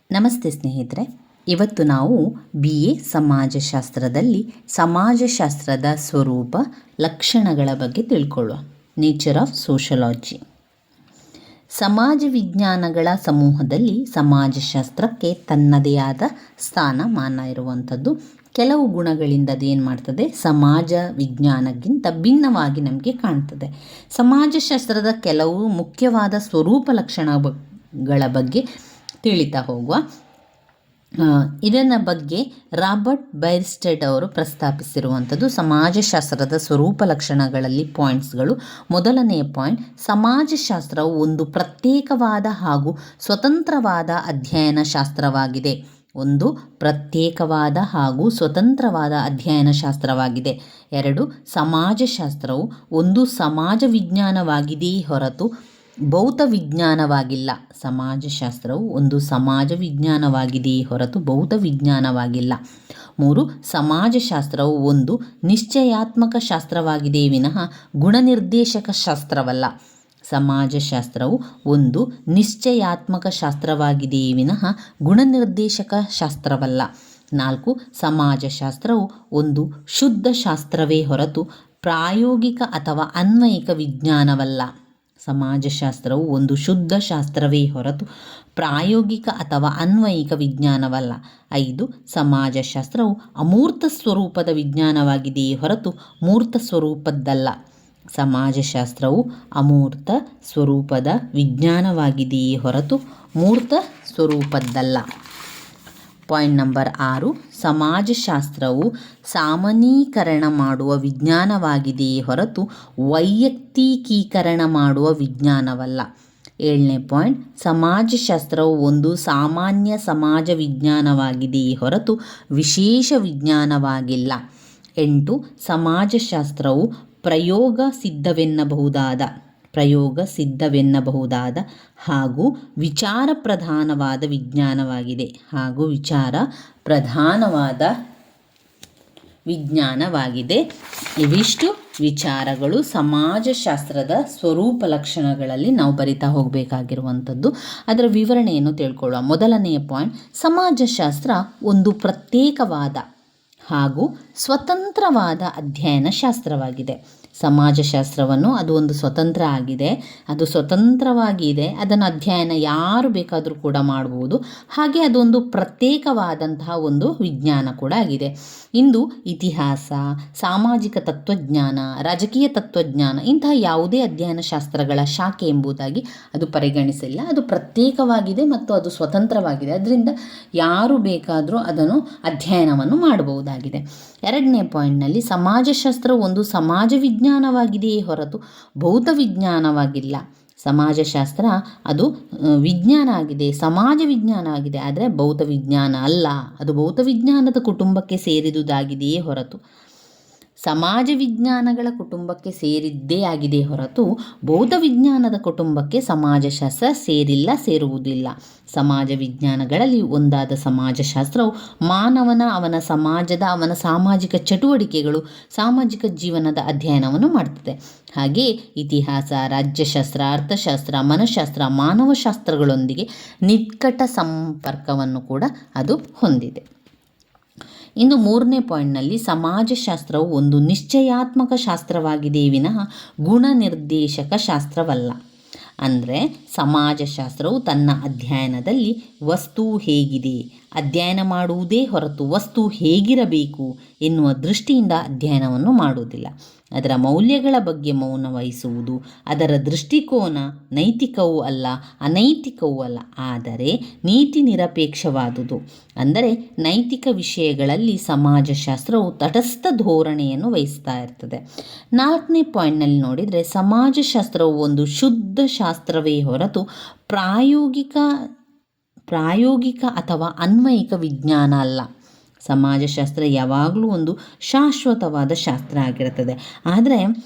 ನಮಸ್ತೆ ಸ್ನೇಹಿತರೆ, ಇವತ್ತು ನಾವು BA ಸಮಾಜಶಾಸ್ತ್ರದಲ್ಲಿ ಸಮಾಜಶಾಸ್ತ್ರದ ಸ್ವರೂಪ ಲಕ್ಷಣಗಳ ಬಗ್ಗೆ ತಿಳ್ಕೊಳ್ಳುವ. Nature of sociology. ಸಮಾಜ ವಿಜ್ಞಾನಗಳ ಸಮೂಹದಲ್ಲಿ ಸಮಾಜಶಾಸ್ತ್ರಕ್ಕೆ ತನ್ನದೇ ಆದ ಸ್ಥಾನಮಾನ ಇರುವಂಥದ್ದು. ಕೆಲವು ಗುಣಗಳಿಂದ ಅದೇನು ಮಾಡ್ತದೆ, ಸಮಾಜ ವಿಜ್ಞಾನಕ್ಕಿಂತ ಭಿನ್ನವಾಗಿ ನಮಗೆ ಕಾಣ್ತದೆ. ಸಮಾಜಶಾಸ್ತ್ರದ ಕೆಲವು ಮುಖ್ಯವಾದ ಸ್ವರೂಪ ಲಕ್ಷಣಗಳ ಬಗ್ಗೆ ತಿಳಿತಾ ಹೋಗುವ. ಇದನ್ನ ಬಗ್ಗೆ ರಾಬರ್ಟ್ ಬೈರ್ಸ್ಟೆಡ್ ಅವರು ಪ್ರಸ್ತಾಪಿಸಿರುವಂಥದ್ದು ಸಮಾಜಶಾಸ್ತ್ರದ ಸ್ವರೂಪ ಲಕ್ಷಣಗಳಲ್ಲಿ ಪಾಯಿಂಟ್ಸ್ಗಳು. ಮೊದಲನೆಯ ಪಾಯಿಂಟ್, ಸಮಾಜಶಾಸ್ತ್ರವು ಒಂದು ಪ್ರತ್ಯೇಕವಾದ ಹಾಗೂ ಸ್ವತಂತ್ರವಾದ ಅಧ್ಯಯನ ಶಾಸ್ತ್ರವಾಗಿದೆ. ಒಂದು ಪ್ರತ್ಯೇಕವಾದ ಹಾಗೂ ಸ್ವತಂತ್ರವಾದ ಅಧ್ಯಯನ ಶಾಸ್ತ್ರವಾಗಿದೆ. 2, ಸಮಾಜಶಾಸ್ತ್ರವು ಒಂದು ಸಮಾಜ ವಿಜ್ಞಾನವಾಗಿದೆಯೇ ಹೊರತು ಭೌತ ವಿಜ್ಞಾನವಾಗಿಲ್ಲ. ಸಮಾಜಶಾಸ್ತ್ರವು ಒಂದು ಸಮಾಜ ವಿಜ್ಞಾನವಾಗಿದೆಯೇ ಹೊರತು ಭೌತ ವಿಜ್ಞಾನವಾಗಿಲ್ಲ. 3, ಸಮಾಜಶಾಸ್ತ್ರವು ಒಂದು ನಿಶ್ಚಯಾತ್ಮಕ ಶಾಸ್ತ್ರವಾಗಿದೆಯೇ ವಿನಃ ಗುಣನಿರ್ದೇಶಕ ಶಾಸ್ತ್ರವಲ್ಲ. ಸಮಾಜಶಾಸ್ತ್ರವು ಒಂದು ನಿಶ್ಚಯಾತ್ಮಕ ಶಾಸ್ತ್ರವಾಗಿದೆಯೇ ವಿನಃ ಗುಣನಿರ್ದೇಶಕ ಶಾಸ್ತ್ರವಲ್ಲ. 4, ಸಮಾಜಶಾಸ್ತ್ರವು ಒಂದು ಶುದ್ಧ ಶಾಸ್ತ್ರವೇ ಹೊರತು ಪ್ರಾಯೋಗಿಕ ಅಥವಾ ಅನ್ವಯಿಕ ವಿಜ್ಞಾನವಲ್ಲ. ಸಮಾಜಶಾಸ್ತ್ರವು ಒಂದು ಶುದ್ಧ ಶಾಸ್ತ್ರವೇ ಹೊರತು ಪ್ರಾಯೋಗಿಕ ಅಥವಾ ಅನ್ವಯಿಕ ವಿಜ್ಞಾನವಲ್ಲ. 5, ಸಮಾಜಶಾಸ್ತ್ರವು ಅಮೂರ್ತ ಸ್ವರೂಪದ ವಿಜ್ಞಾನವಾಗಿದೆಯೇ ಹೊರತು ಮೂರ್ತ ಸ್ವರೂಪದ್ದಲ್ಲ. ಸಮಾಜಶಾಸ್ತ್ರವು ಅಮೂರ್ತ ಸ್ವರೂಪದ ವಿಜ್ಞಾನವಾಗಿದೆಯೇ ಹೊರತು ಮೂರ್ತ ಸ್ವರೂಪದ್ದಲ್ಲ. ಪಾಯಿಂಟ್ ನಂಬರ್ 6, ಸಮಾಜಶಾಸ್ತ್ರವು ಸಾಮಾನ್ಯೀಕರಣ ಮಾಡುವ ವಿಜ್ಞಾನವಾಗಿದೆಯೇ ಹೊರತು ವೈಯಕ್ತಿಕೀಕರಣ ಮಾಡುವ ವಿಜ್ಞಾನವಲ್ಲ. 7ನೇ ಪಾಯಿಂಟ್, ಸಮಾಜಶಾಸ್ತ್ರವು ಒಂದು ಸಾಮಾನ್ಯ ಸಮಾಜ ವಿಜ್ಞಾನವಾಗಿದೆಯೇ ಹೊರತು ವಿಶೇಷ ವಿಜ್ಞಾನವಾಗಿಲ್ಲ. 8, ಸಮಾಜಶಾಸ್ತ್ರವು ಪ್ರಯೋಗ ಸಿದ್ಧವೆನ್ನಬಹುದಾದ ಹಾಗೂ ವಿಚಾರ ಪ್ರಧಾನವಾದ ವಿಜ್ಞಾನವಾಗಿದೆ. ಇವಿಷ್ಟು ವಿಚಾರಗಳು ಸಮಾಜಶಾಸ್ತ್ರದ ಸ್ವರೂಪ ಲಕ್ಷಣಗಳಲ್ಲಿ ನಾವು ಬರಿತಾ ಹೋಗಬೇಕಾಗಿರುವಂಥದ್ದು. ಅದರ ವಿವರಣೆಯನ್ನು ತಿಳ್ಕೊಳ್ಳುವ. ಮೊದಲನೆಯ ಪಾಯಿಂಟ್, ಸಮಾಜಶಾಸ್ತ್ರ ಒಂದು ಪ್ರತ್ಯೇಕವಾದ ಹಾಗೂ ಸ್ವತಂತ್ರವಾದ ಅಧ್ಯಯನ ಶಾಸ್ತ್ರವಾಗಿದೆ. ಸಮಾಜಶಾಸ್ತ್ರವನ್ನು ಅದು ಒಂದು ಸ್ವತಂತ್ರ ಆಗಿದೆ, ಅದು ಸ್ವತಂತ್ರವಾಗಿದೆ, ಅದನ್ನು ಅಧ್ಯಯನ ಯಾರು ಬೇಕಾದರೂ ಕೂಡ ಮಾಡ್ಬೋದು. ಹಾಗೆ ಅದೊಂದು ಪ್ರತ್ಯೇಕವಾದಂತಹ ಒಂದು ವಿಜ್ಞಾನ ಕೂಡ ಆಗಿದೆ. ಇಂದು ಇತಿಹಾಸ, ಸಾಮಾಜಿಕ ತತ್ವಜ್ಞಾನ, ರಾಜಕೀಯ ತತ್ವಜ್ಞಾನ ಇಂತಹ ಯಾವುದೇ ಅಧ್ಯಯನ ಶಾಸ್ತ್ರಗಳ ಶಾಖೆ ಎಂಬುದಾಗಿ ಅದು ಪರಿಗಣಿಸಿಲ್ಲ. ಅದು ಪ್ರತ್ಯೇಕವಾಗಿದೆ ಮತ್ತು ಅದು ಸ್ವತಂತ್ರವಾಗಿದೆ. ಅದರಿಂದ ಯಾರು ಬೇಕಾದರೂ ಅದನ್ನು ಅಧ್ಯಯನವನ್ನು ಮಾಡಬಹುದಾಗಿದೆ. 2ನೇ ಪಾಯಿಂಟ್ನಲ್ಲಿ, ಸಮಾಜಶಾಸ್ತ್ರ ಒಂದು ಸಮಾಜ ವಿಜ್ಞಾನವಾಗಿದೆಯೇ ಹೊರತು ಭೌತ ವಿಜ್ಞಾನವಾಗಿಲ್ಲ. ಸಮಾಜಶಾಸ್ತ್ರ ಅದು ವಿಜ್ಞಾನ ಆಗಿದೆ, ಸಮಾಜ ವಿಜ್ಞಾನ ಆಗಿದೆ, ಆದರೆ ಭೌತ ವಿಜ್ಞಾನ ಅಲ್ಲ. ಅದು ಭೌತ ವಿಜ್ಞಾನದ ಕುಟುಂಬಕ್ಕೆ ಸೇರಿದುದಾಗಿದೆಯೇ ಹೊರತು ಸಮಾಜ ವಿಜ್ಞಾನಗಳ ಕುಟುಂಬಕ್ಕೆ ಸೇರಿದ್ದೇ ಆಗಿದೆ ಹೊರತು ಭೌತ ವಿಜ್ಞಾನದ ಕುಟುಂಬಕ್ಕೆ ಸಮಾಜಶಾಸ್ತ್ರ ಸೇರುವುದಿಲ್ಲ. ಸಮಾಜ ವಿಜ್ಞಾನಗಳಲ್ಲಿ ಒಂದಾದ ಸಮಾಜಶಾಸ್ತ್ರವು ಅವನ ಸಮಾಜದ ಅವನ ಸಾಮಾಜಿಕ ಚಟುವಟಿಕೆಗಳು, ಸಾಮಾಜಿಕ ಜೀವನದ ಅಧ್ಯಯನವನ್ನು ಮಾಡ್ತದೆ. ಹಾಗೆಯೇ ಇತಿಹಾಸ, ರಾಜ್ಯಶಾಸ್ತ್ರ, ಅರ್ಥಶಾಸ್ತ್ರ, ಮನಃಶಾಸ್ತ್ರ, ಮಾನವಶಾಸ್ತ್ರಗಳೊಂದಿಗೆ ನಿಕಟ ಸಂಪರ್ಕವನ್ನು ಕೂಡ ಅದು ಹೊಂದಿದೆ. ಇನ್ನು 3ನೇ ಪಾಯಿಂಟ್ನಲ್ಲಿ, ಸಮಾಜಶಾಸ್ತ್ರವು ಒಂದು ನಿಶ್ಚಯಾತ್ಮಕ ಶಾಸ್ತ್ರವಾಗಿದೆಯೇ ವಿನಃ ಗುಣನಿರ್ದೇಶಕ ಶಾಸ್ತ್ರವಲ್ಲ. ಅಂದರೆ ಸಮಾಜಶಾಸ್ತ್ರವು ತನ್ನ ಅಧ್ಯಯನದಲ್ಲಿ ವಸ್ತು ಹೇಗಿದೆ ಅಧ್ಯಯನ ಮಾಡುವುದೇ ಹೊರತು ವಸ್ತು ಹೇಗಿರಬೇಕು ಎನ್ನುವ ದೃಷ್ಟಿಯಿಂದ ಅಧ್ಯಯನವನ್ನು ಮಾಡುವುದಿಲ್ಲ. ಅದರ ಮೌಲ್ಯಗಳ ಬಗ್ಗೆ ಮೌನ ವಹಿಸುವುದು ಅದರ ದೃಷ್ಟಿಕೋನ ನೈತಿಕವೂ ಅಲ್ಲ, ಅನೈತಿಕವೂ ಅಲ್ಲ, ಆದರೆ ನೀತಿ ನಿರಪೇಕ್ಷವಾದುದು. ಅಂದರೆ ನೈತಿಕ ವಿಷಯಗಳಲ್ಲಿ ಸಮಾಜಶಾಸ್ತ್ರವು ತಟಸ್ಥ ಧೋರಣೆಯನ್ನು ವಹಿಸ್ತಾ ಇರ್ತದೆ. 4ನೇ ಪಾಯಿಂಟ್ನಲ್ಲಿ ನೋಡಿದರೆ, ಸಮಾಜಶಾಸ್ತ್ರವು ಒಂದು ಶುದ್ಧ ಶಾಸ್ತ್ರವೇ ಹೊರತು ಪ್ರಾಯೋಗಿಕ ಅಥವಾ ಅನ್ವಯಿಕ ವಿಜ್ಞಾನ ಅಲ್ಲ. ಸಮಾಜಶಾಸ್ತ್ರ ಯಾವಾಗಲೂ ಒಂದು ಶಾಶ್ವತವಾದ ಶಾಸ್ತ್ರ ಆಗಿರುತ್ತದೆ. ಆದರೆ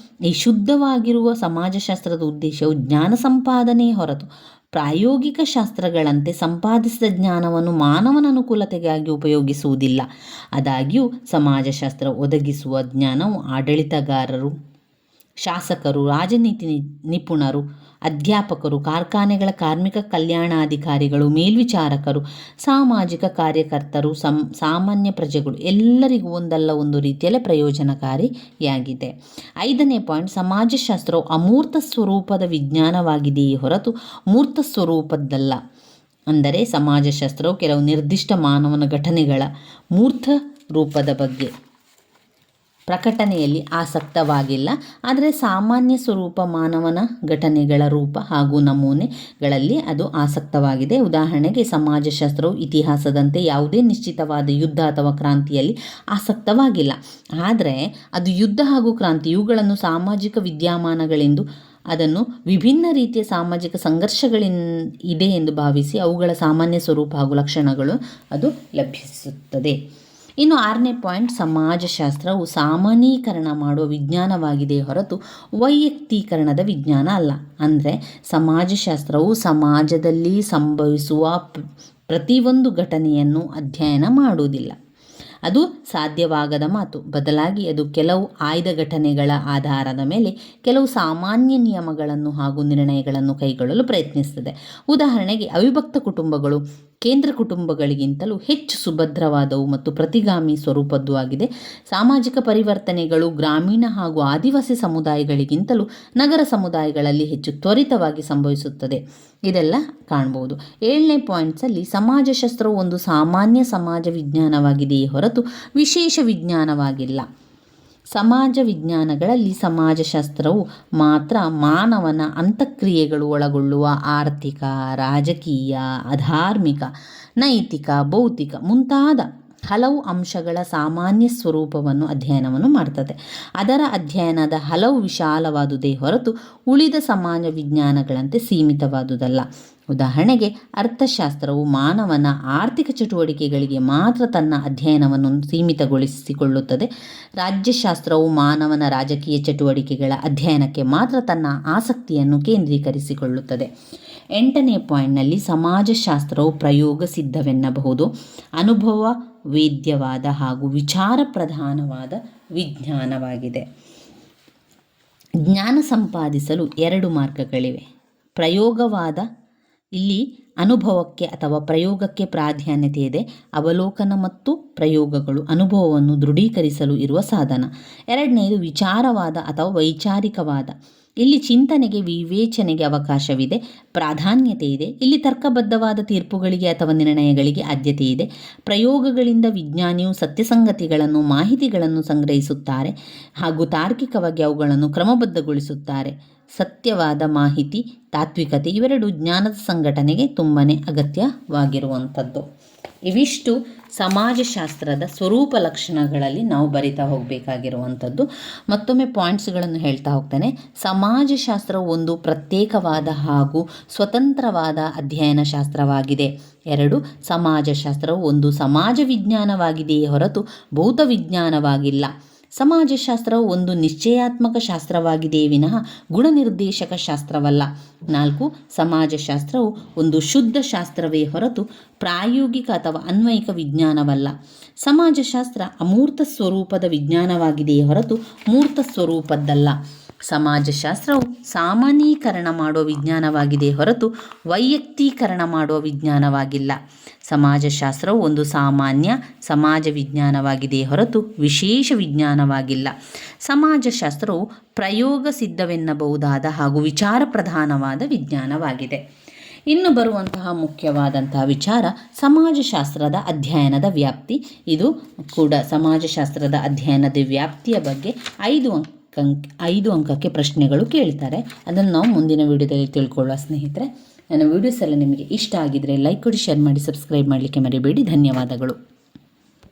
ಈ ಶುದ್ಧವಾಗಿರುವ ಸಮಾಜಶಾಸ್ತ್ರದ ಉದ್ದೇಶವು ಜ್ಞಾನ ಸಂಪಾದನೆ ಹೊರತು ಪ್ರಾಯೋಗಿಕ ಶಾಸ್ತ್ರಗಳಂತೆ ಸಂಪಾದಿಸಿದ ಜ್ಞಾನವನ್ನು ಮಾನವನ ಅನುಕೂಲತೆಗಾಗಿ ಉಪಯೋಗಿಸುವುದಿಲ್ಲ. ಆದಾಗ್ಯೂ ಸಮಾಜಶಾಸ್ತ್ರ ಒದಗಿಸುವ ಜ್ಞಾನವು ಆಡಳಿತಗಾರರು, ಶಾಸಕರು, ರಾಜನೀತಿ ನಿಪುಣರು, ಅಧ್ಯಾಪಕರು, ಕಾರ್ಖಾನೆಗಳ ಕಾರ್ಮಿಕ ಕಲ್ಯಾಣಾಧಿಕಾರಿಗಳು, ಮೇಲ್ವಿಚಾರಕರು, ಸಾಮಾಜಿಕ ಕಾರ್ಯಕರ್ತರು, ಸಾಮಾನ್ಯ ಪ್ರಜೆಗಳು ಎಲ್ಲರಿಗೂ ಒಂದಲ್ಲ ಒಂದು ರೀತಿಯಲ್ಲಿ ಪ್ರಯೋಜನಕಾರಿಯಾಗಿದೆ. 5ನೇ ಪಾಯಿಂಟ್, ಸಮಾಜಶಾಸ್ತ್ರವು ಅಮೂರ್ತ ಸ್ವರೂಪದ ವಿಜ್ಞಾನವಾಗಿದೆಯೇ ಹೊರತು ಮೂರ್ತ ಸ್ವರೂಪದ್ದಲ್ಲ. ಅಂದರೆ ಸಮಾಜಶಾಸ್ತ್ರವು ಕೆಲವು ನಿರ್ದಿಷ್ಟ ಮಾನವನ ಘಟನೆಗಳ ಮೂರ್ತ ರೂಪದ ಬಗ್ಗೆ ಪ್ರಕಟಣೆಯಲ್ಲಿ ಆಸಕ್ತವಾಗಿಲ್ಲ, ಆದರೆ ಸಾಮಾನ್ಯ ಸ್ವರೂಪ ಮಾನವನ ಘಟನೆಗಳ ರೂಪ ಹಾಗೂ ನಮೂನೆಗಳಲ್ಲಿ ಅದು ಆಸಕ್ತವಾಗಿದೆ. ಉದಾಹರಣೆಗೆ, ಸಮಾಜಶಾಸ್ತ್ರವು ಇತಿಹಾಸದಂತೆ ಯಾವುದೇ ನಿಶ್ಚಿತವಾದ ಯುದ್ಧ ಅಥವಾ ಕ್ರಾಂತಿಯಲ್ಲಿ ಆಸಕ್ತವಾಗಿಲ್ಲ, ಆದರೆ ಅದು ಯುದ್ಧ ಹಾಗೂ ಕ್ರಾಂತಿ ಇವುಗಳನ್ನು ಸಾಮಾಜಿಕ ವಿದ್ಯಮಾನಗಳೆಂದು ಅದನ್ನು ವಿಭಿನ್ನ ರೀತಿಯ ಸಾಮಾಜಿಕ ಸಂಘರ್ಷಗಳಿದೆ ಎಂದು ಭಾವಿಸಿ ಅವುಗಳ ಸಾಮಾನ್ಯ ಸ್ವರೂಪ ಹಾಗೂ ಲಕ್ಷಣಗಳು ಅದು ಲಭಿಸುತ್ತದೆ. ಇನ್ನು 6ನೇ ಪಾಯಿಂಟ್, ಸಮಾಜಶಾಸ್ತ್ರವು ಸಾಮಾನ್ಯೀಕರಣ ಮಾಡುವ ವಿಜ್ಞಾನವಾಗಿದೆ ಹೊರತು ವೈಯಕ್ತೀಕರಣದ ವಿಜ್ಞಾನ ಅಲ್ಲ. ಅಂದರೆ ಸಮಾಜಶಾಸ್ತ್ರವು ಸಮಾಜದಲ್ಲಿ ಸಂಭವಿಸುವ ಪ್ರತಿಯೊಂದು ಘಟನೆಯನ್ನು ಅಧ್ಯಯನ ಮಾಡುವುದಿಲ್ಲ, ಅದು ಸಾಧ್ಯವಾಗದ ಮಾತು. ಬದಲಾಗಿ ಅದು ಕೆಲವು ಆಯ್ದ ಘಟನೆಗಳ ಆಧಾರದ ಮೇಲೆ ಕೆಲವು ಸಾಮಾನ್ಯ ನಿಯಮಗಳನ್ನು ಹಾಗೂ ನಿರ್ಣಯಗಳನ್ನು ಕೈಗೊಳ್ಳಲು ಪ್ರಯತ್ನಿಸುತ್ತದೆ. ಉದಾಹರಣೆಗೆ, ಅವಿಭಕ್ತ ಕುಟುಂಬಗಳು ಕೇಂದ್ರ ಕುಟುಂಬಗಳಿಗಿಂತಲೂ ಹೆಚ್ಚು ಸುಭದ್ರವಾದವು ಮತ್ತು ಪ್ರತಿಗಾಮಿ ಸ್ವರೂಪದ್ದು ಆಗಿದೆ. ಸಾಮಾಜಿಕ ಪರಿವರ್ತನೆಗಳು ಗ್ರಾಮೀಣ ಹಾಗೂ ಆದಿವಾಸಿ ಸಮುದಾಯಗಳಿಗಿಂತಲೂ ನಗರ ಸಮುದಾಯಗಳಲ್ಲಿ ಹೆಚ್ಚು ತ್ವರಿತವಾಗಿ ಸಂಭವಿಸುತ್ತದೆ. ಇದೆಲ್ಲ ಕಾಣ್ಬೋದು. 7ನೇ ಪಾಯಿಂಟ್ಸಲ್ಲಿ, ಸಮಾಜಶಾಸ್ತ್ರವು ಒಂದು ಸಾಮಾನ್ಯ ಸಮಾಜ ವಿಜ್ಞಾನವಾಗಿದೆಯೇ ಹೊರತು ವಿಶೇಷ ವಿಜ್ಞಾನವಾಗಿಲ್ಲ. ಸಮಾಜ ವಿಜ್ಞಾನಗಳಲ್ಲಿ ಸಮಾಜಶಾಸ್ತ್ರವು ಮಾತ್ರ ಮಾನವನ ಅಂತಃಕ್ರಿಯೆಗಳು ಒಳಗೊಳ್ಳುವ ಆರ್ಥಿಕ, ರಾಜಕೀಯ, ಧಾರ್ಮಿಕ, ನೈತಿಕ, ಭೌತಿಕ ಮುಂತಾದ ಹಲವು ಅಂಶಗಳ ಸಾಮಾನ್ಯ ಸ್ವರೂಪವನ್ನು ಅಧ್ಯಯನವನ್ನು ಮಾಡ್ತದೆ. ಅದರ ಅಧ್ಯಯನದ ಹಲವು ವಿಶಾಲವಾದುದೇ ಹೊರತು ಉಳಿದ ಸಮಾಜ ವಿಜ್ಞಾನಗಳಂತೆ ಸೀಮಿತವಾದುದಲ್ಲ. ಉದಾಹರಣೆಗೆ, ಅರ್ಥಶಾಸ್ತ್ರವು ಮಾನವನ ಆರ್ಥಿಕ ಚಟುವಟಿಕೆಗಳಿಗೆ ಮಾತ್ರ ತನ್ನ ಅಧ್ಯಯನವನ್ನು ಸೀಮಿತಗೊಳಿಸಿಕೊಳ್ಳುತ್ತದೆ. ರಾಜ್ಯಶಾಸ್ತ್ರವು ಮಾನವನ ರಾಜಕೀಯ ಚಟುವಟಿಕೆಗಳ ಅಧ್ಯಯನಕ್ಕೆ ಮಾತ್ರ ತನ್ನ ಆಸಕ್ತಿಯನ್ನು ಕೇಂದ್ರೀಕರಿಸಿಕೊಳ್ಳುತ್ತದೆ. 8ನೇ ಪಾಯಿಂಟ್ನಲ್ಲಿ, ಸಮಾಜಶಾಸ್ತ್ರವು ಪ್ರಯೋಗ ಸಿದ್ಧವೆನ್ನಬಹುದು, ಅನುಭವ ವೇದ್ಯವಾದ ಹಾಗೂ ವಿಚಾರ ಪ್ರಧಾನವಾದ ವಿಜ್ಞಾನವಾಗಿದೆ. ಜ್ಞಾನ ಸಂಪಾದಿಸಲು 2 ಮಾರ್ಗಗಳಿವೆ. ಪ್ರಯೋಗವಾದ, ಇಲ್ಲಿ ಅನುಭವಕ್ಕೆ ಅಥವಾ ಪ್ರಯೋಗಕ್ಕೆ ಪ್ರಾಧಾನ್ಯತೆ ಇದೆ. ಅವಲೋಕನ ಮತ್ತು ಪ್ರಯೋಗಗಳು ಅನುಭವವನ್ನು ದೃಢೀಕರಿಸಲು ಇರುವ ಸಾಧನ. 2ನೇದು ವಿಚಾರವಾದ ಅಥವಾ ವೈಚಾರಿಕವಾದ. ಇಲ್ಲಿ ಚಿಂತನೆಗೆ, ವಿವೇಚನೆಗೆ ಅವಕಾಶವಿದೆ, ಪ್ರಾಧಾನ್ಯತೆ ಇದೆ. ಇಲ್ಲಿ ತರ್ಕಬದ್ಧವಾದ ತೀರ್ಪುಗಳಿಗೆ ಅಥವಾ ನಿರ್ಣಯಗಳಿಗೆ ಆದ್ಯತೆ ಇದೆ. ಪ್ರಯೋಗಗಳಿಂದ ವಿಜ್ಞಾನಿಯು ಸತ್ಯಸಂಗತಿಗಳನ್ನು, ಮಾಹಿತಿಗಳನ್ನು ಸಂಗ್ರಹಿಸುತ್ತಾರೆ ಹಾಗೂ ತಾರ್ಕಿಕವಾಗಿ ಅವುಗಳನ್ನು ಕ್ರಮಬದ್ಧಗೊಳಿಸುತ್ತಾರೆ. ಸತ್ಯವಾದ ಮಾಹಿತಿ, ತಾತ್ವಿಕತೆ ಇವೆರಡು ಜ್ಞಾನದ ಸಂಘಟನೆಗೆ ತುಂಬಾ ಅಗತ್ಯವಾಗಿರುವಂಥದ್ದು. ಇವಿಷ್ಟು ಸಮಾಜಶಾಸ್ತ್ರದ ಸ್ವರೂಪ ಲಕ್ಷಣಗಳಲ್ಲಿ ನಾವು ಬರಿತಾ ಹೋಗಬೇಕಾಗಿರುವಂಥದ್ದು. ಮತ್ತೊಮ್ಮೆ ಪಾಯಿಂಟ್ಸ್ಗಳನ್ನು ಹೇಳ್ತಾ ಹೋಗ್ತಾನೆ. ಸಮಾಜಶಾಸ್ತ್ರವು ಒಂದು ಪ್ರತ್ಯೇಕವಾದ ಹಾಗೂ ಸ್ವತಂತ್ರವಾದ ಅಧ್ಯಯನ ಶಾಸ್ತ್ರವಾಗಿದೆ. 2, ಸಮಾಜಶಾಸ್ತ್ರವು ಒಂದು ಸಮಾಜ ವಿಜ್ಞಾನವಾಗಿದೆಯೇ ಹೊರತು ಭೌತ ವಿಜ್ಞಾನವಾಗಿಲ್ಲ. ಸಮಾಜಶಾಸ್ತ್ರವು ಒಂದು ನಿಶ್ಚಯಾತ್ಮಕ ಶಾಸ್ತ್ರವಾಗಿದೆಯೇ ವಿನಃ ಗುಣನಿರ್ದೇಶಕ ಶಾಸ್ತ್ರವಲ್ಲ. 4, ಸಮಾಜಶಾಸ್ತ್ರವು ಒಂದು ಶುದ್ಧ ಶಾಸ್ತ್ರವೇ ಹೊರತು ಪ್ರಾಯೋಗಿಕ ಅಥವಾ ಅನ್ವಯಿಕ ವಿಜ್ಞಾನವಲ್ಲ. ಸಮಾಜಶಾಸ್ತ್ರ ಅಮೂರ್ತ ಸ್ವರೂಪದ ವಿಜ್ಞಾನವಾಗಿದೆಯೇ ಹೊರತು ಮೂರ್ತ ಸ್ವರೂಪದ್ದಲ್ಲ. ಸಮಾಜಶಾಸ್ತ್ರವು ಸಾಮಾನ್ಯೀಕರಣ ಮಾಡುವ ವಿಜ್ಞಾನವಾಗಿದೆ ಹೊರತು ವೈಯಕ್ತೀಕರಣ ಮಾಡುವ ವಿಜ್ಞಾನವಾಗಿಲ್ಲ. ಸಮಾಜಶಾಸ್ತ್ರವು ಒಂದು ಸಾಮಾನ್ಯ ಸಮಾಜ ವಿಜ್ಞಾನವಾಗಿದೆಯೇ ಹೊರತು ವಿಶೇಷ ವಿಜ್ಞಾನವಾಗಿಲ್ಲ. ಸಮಾಜಶಾಸ್ತ್ರವು ಪ್ರಯೋಗ ಸಿದ್ಧವೆನ್ನಬಹುದಾದ ಹಾಗೂ ವಿಚಾರ ಪ್ರಧಾನವಾದ ವಿಜ್ಞಾನವಾಗಿದೆ. ಇನ್ನು ಬರುವಂತಹ ಮುಖ್ಯವಾದಂತಹ ವಿಚಾರ ಸಮಾಜಶಾಸ್ತ್ರದ ಅಧ್ಯಯನದ ವ್ಯಾಪ್ತಿ. ಇದು ಕೂಡ ಸಮಾಜಶಾಸ್ತ್ರದ ಅಧ್ಯಯನದ ವ್ಯಾಪ್ತಿಯ ಬಗ್ಗೆ 5 ಅಂಕಕ್ಕೆ ಪ್ರಶ್ನೆಗಳು ಕೇಳ್ತಾರೆ. ಅದನ್ನು ನಾವು ಮುಂದಿನ ವಿಡಿಯೋದಲ್ಲಿ ತಿಳ್ಕೊಳ್ಳುವ. ಸ್ನೇಹಿತರೆ, ನನ್ನ ವಿಡಿಯೋಸ್ ಎಲ್ಲ ನಿಮಗೆ ಇಷ್ಟ ಆಗಿದ್ದರೆ ಲೈಕ್ ಕೊಡಿ, ಶೇರ್ ಮಾಡಿ, ಸಬ್ಸ್ಕ್ರೈಬ್ ಮಾಡಲಿಕ್ಕೆ ಮರಿಬೇಡಿ. ಧನ್ಯವಾದಗಳು.